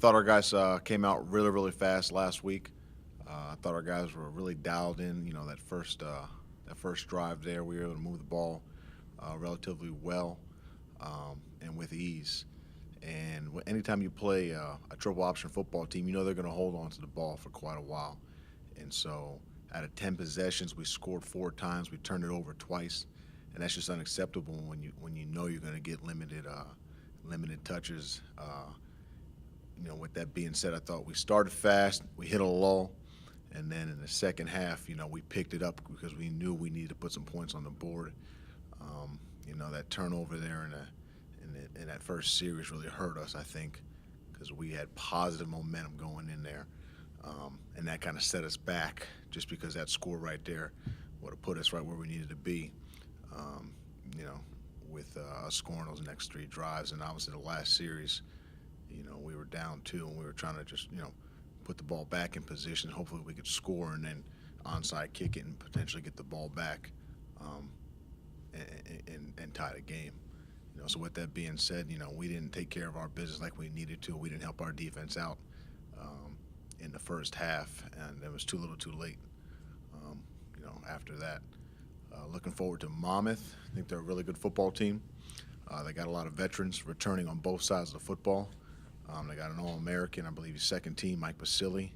thought our guys came out really, really fast last week. I thought our guys were really dialed in. That first drive there, we were able to move the ball relatively well and with ease. And anytime you play a triple option football team, you know they're going to hold on to the ball for quite a while. And so, out of 10 possessions, we scored 4 times. We turned it over twice, and that's just unacceptable when you know you're going to get limited touches. With that being said, I thought we started fast, we hit a lull, and then in the second half, we picked it up because we knew we needed to put some points on the board. That turnover there in that first series really hurt us, I think, because we had positive momentum going in there, and that kind of set us back just because that score right there would have put us right where we needed to be. Um, you know, with us scoring those next 3 drives, and obviously the last series, we were down 2, and we were trying to just, put the ball back in position. Hopefully we could score and then onside kick it and potentially get the ball back um, and tie the game. So with that being said, we didn't take care of our business like we needed to. We didn't help our defense out in the first half, and it was too little too late, after that. Looking forward to Monmouth. I think they're a really good football team. They got a lot of veterans returning on both sides of the football. They got an All-American, I believe he's second team, Mike Basili,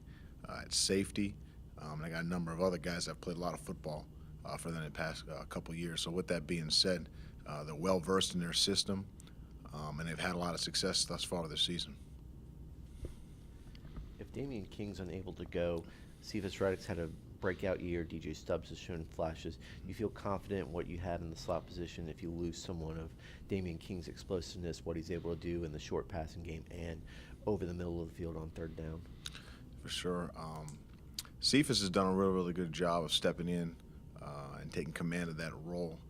at safety. They got a number of other guys that have played a lot of football for them in the past couple of years. So with that being said, they're well-versed in their system, and they've had a lot of success thus far this season. If Damian King's unable to go, Cephas Reddick's had a breakout year. DJ Stubbs has shown flashes. Do you feel confident in what you have in the slot position if you lose someone of Damian King's explosiveness, what he's able to do in the short passing game and over the middle of the field on third down? For sure. Cephas has done a really, really good job of stepping in and taking command of that role.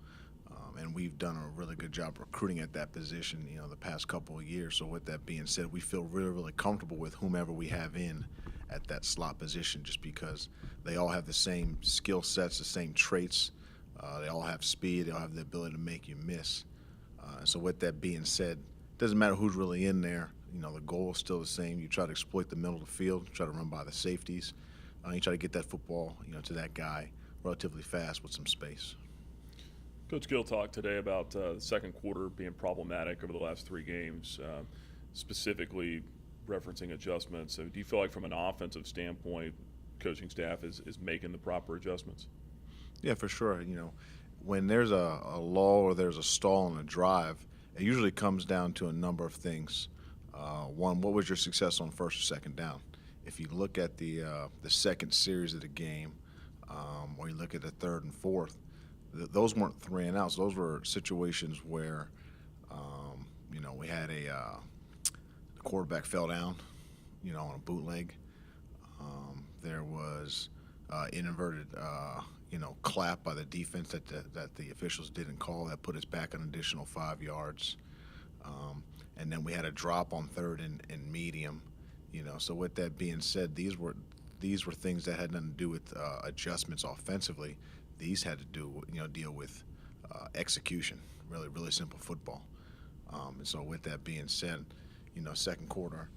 And we've done a really good job recruiting at that position, the past couple of years. So with that being said, we feel really, really comfortable with whomever we have in at that slot position, just because they all have the same skill sets, the same traits. They all have speed. They all have the ability to make you miss. So with that being said, it doesn't matter who's really in there. The goal is still the same. You try to exploit the middle of the field, try to run by the safeties. You try to get that football, to that guy relatively fast with some space. Coach Gill talked today about the second quarter being problematic over the last 3 games, specifically referencing adjustments. So do you feel like from an offensive standpoint, coaching staff is making the proper adjustments? Yeah, for sure. When there's a lull or there's a stall in a drive, it usually comes down to a number of things. One, what was your success on first or second down? If you look at the second series of the game, or you look at the third and fourth, those weren't 3 and outs. Those were situations where, we had the quarterback fell down, on a bootleg. There was inadvertent, clap by the defense that the officials didn't call that put us back an additional 5 yards. And then we had a drop on third and medium. So with that being said, these were things that had nothing to do with adjustments offensively. These had to deal with execution, really, really simple football. And so with that being said, second quarter,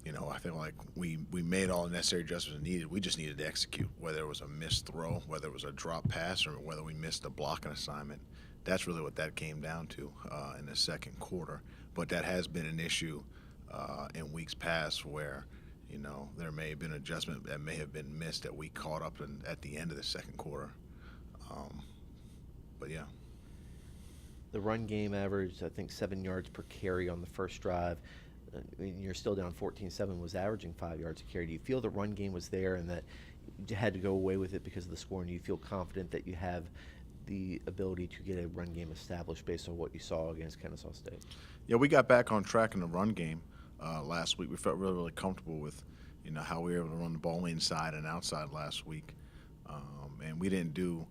I feel like we made all the necessary adjustments needed. We just needed to execute, whether it was a missed throw, whether it was a drop pass, or whether we missed a blocking assignment. That's really what that came down to in the second quarter. But that has been an issue in weeks past where, there may have been adjustment that may have been missed that we caught up at the end of the second quarter. But yeah. The run game averaged, I think, 7 yards per carry on the first drive. You're still down 14-7, was averaging 5 yards a carry. Do you feel the run game was there and that you had to go away with it because of the score, and do you feel confident that you have the ability to get a run game established based on what you saw against Kennesaw State? Yeah, we got back on track in the run game last week. We felt really, really comfortable with, how we were able to run the ball inside and outside last week. And we didn't do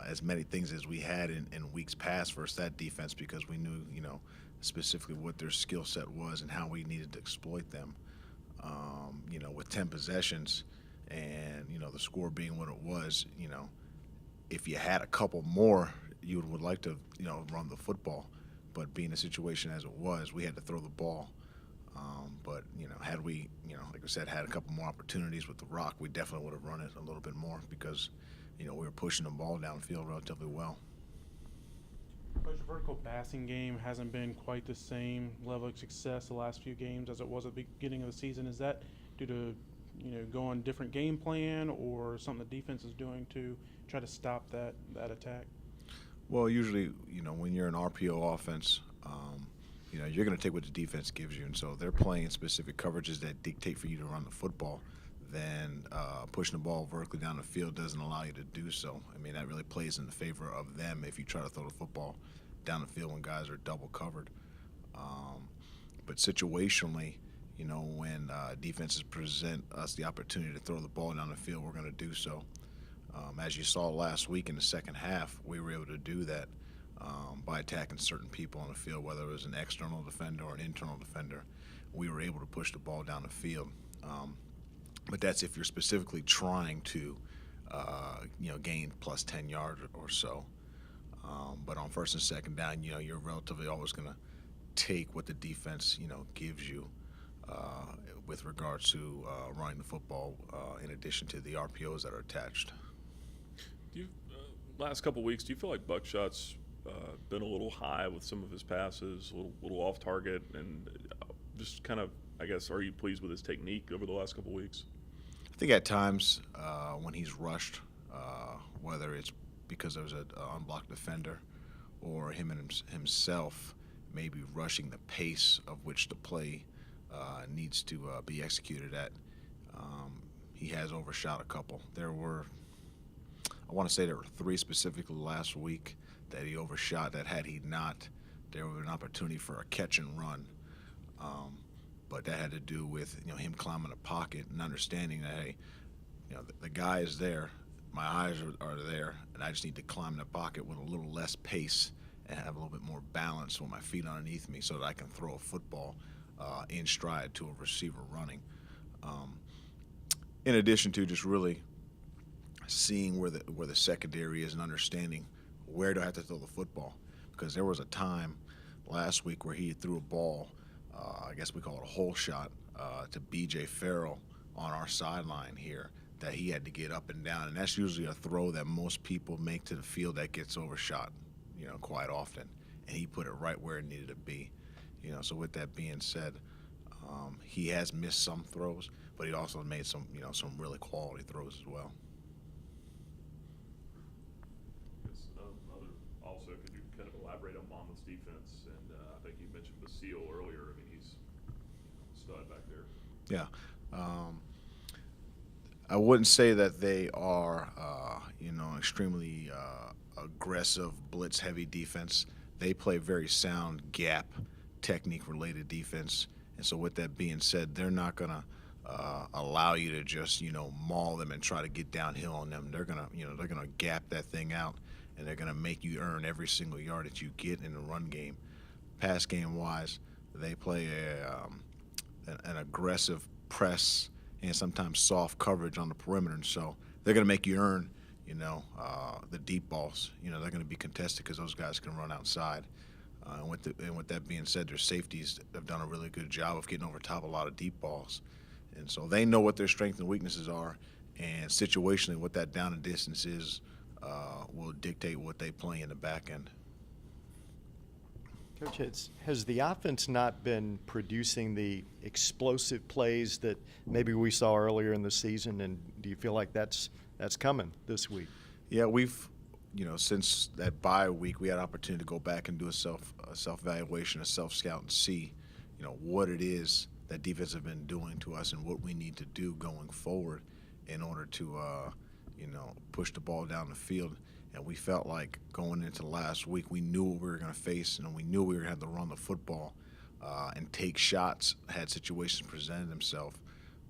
as many things as we had in weeks past versus that defense because we knew, specifically what their skill set was and how we needed to exploit them. With 10 possessions and, the score being what it was, if you had a couple more, you would like to, run the football. But being the situation as it was, we had to throw the ball. But, had we, like I said, had a couple more opportunities with the rock, we definitely would have run it a little bit more because, we were pushing the ball downfield relatively well. Coach, your vertical passing game hasn't been quite the same level of success the last few games as it was at the beginning of the season. Is that due to, going different game plan or something the defense is doing to try to stop that attack? Well, usually, when you're an RPO offense, you're going to take what the defense gives you. And so they're playing specific coverages that dictate for you to run the football. Then pushing the ball vertically down the field doesn't allow you to do so. I mean, that really plays in the favor of them if you try to throw the football down the field when guys are double covered. But situationally, when defenses present us the opportunity to throw the ball down the field, we're going to do so. As you saw last week in the second half, we were able to do that by attacking certain people on the field, whether it was an external defender or an internal defender. We were able to push the ball down the field. But that's if you're specifically trying to, gain plus 10 yards or so. But on first and second down, you're relatively always going to take what the defense, gives you with regards to running the football in addition to the RPOs that are attached. Last couple weeks, do you feel like Buckshot's been a little high with some of his passes, a little off target, and just kind of, I guess, are you pleased with his technique over the last couple weeks? I think at times when he's rushed, whether it's because there's an unblocked defender or him and himself maybe rushing the pace of which the play needs to be executed at, he has overshot a couple. I want to say there were 3 specifically last week that he overshot that had he not, there was an opportunity for a catch and run. But that had to do with him climbing the pocket and understanding that, hey, the guy is there, my eyes are there, and I just need to climb the pocket with a little less pace and have a little bit more balance with my feet underneath me so that I can throw a football in stride to a receiver running. In addition to just really seeing where the secondary is and understanding where do I have to throw the football, because there was a time last week where he threw a ball, I guess we call it a hole shot, to B.J. Farrell on our sideline here that he had to get up and down, and that's usually a throw that most people make to the field that gets overshot, quite often, and he put it right where it needed to be. So with that being said, he has missed some throws, but he also made some really quality throws as well. Also, could you kind of elaborate on Monmouth's defense? And I think you mentioned Basile earlier. I mean, he's a stud back there. Yeah. I wouldn't say that they are, extremely aggressive, blitz-heavy defense. They play very sound gap, technique-related defense. And so with that being said, they're not going to allow you to just, maul them and try to get downhill on them. They're going to gap that thing out, and they're going to make you earn every single yard that you get in the run game. Pass game-wise, they play an aggressive press and sometimes soft coverage on the perimeter. And so they're going to make you earn, the deep balls. They're going to be contested because those guys can run outside. And with that being said, their safeties have done a really good job of getting over top a lot of deep balls. And so they know what their strengths and weaknesses are, and situationally what that down and distance is will dictate what they play in the back end. Coach, has the offense not been producing the explosive plays that maybe we saw earlier in the season, and do you feel like that's coming this week? Yeah, we've, since that bye week, we had an opportunity to go back and do a self-evaluation, a self-scout, and see, what it is that defense have been doing to us and what we need to do going forward in order to, push the ball down the field. And we felt like going into last week, we knew what we were going to face, and we knew we were going to have to run the football and take shots had situations presented themselves.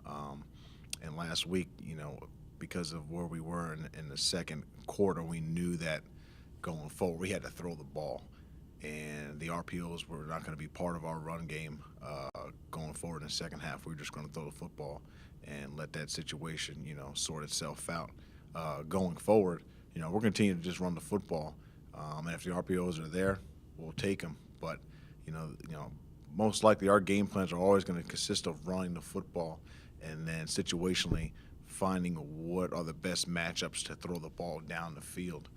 And last week, because of where we were in the second quarter, we knew that going forward we had to throw the ball. And the RPOs were not going to be part of our run game going forward in the second half. We were just going to throw the football and let that situation, sort itself out. Going forward, we're going to continue to just run the football. And if the RPOs are there, we'll take them. But, most likely our game plans are always going to consist of running the football and then situationally finding what are the best matchups to throw the ball down the field,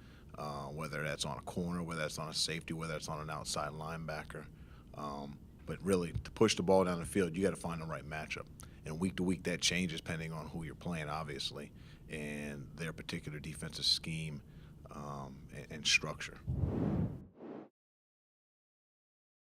whether that's on a corner, whether that's on a safety, whether that's on an outside linebacker. But really, to push the ball down the field, you got to find the right matchup. And week to week, that changes depending on who you're playing, obviously, and their particular defensive scheme and structure.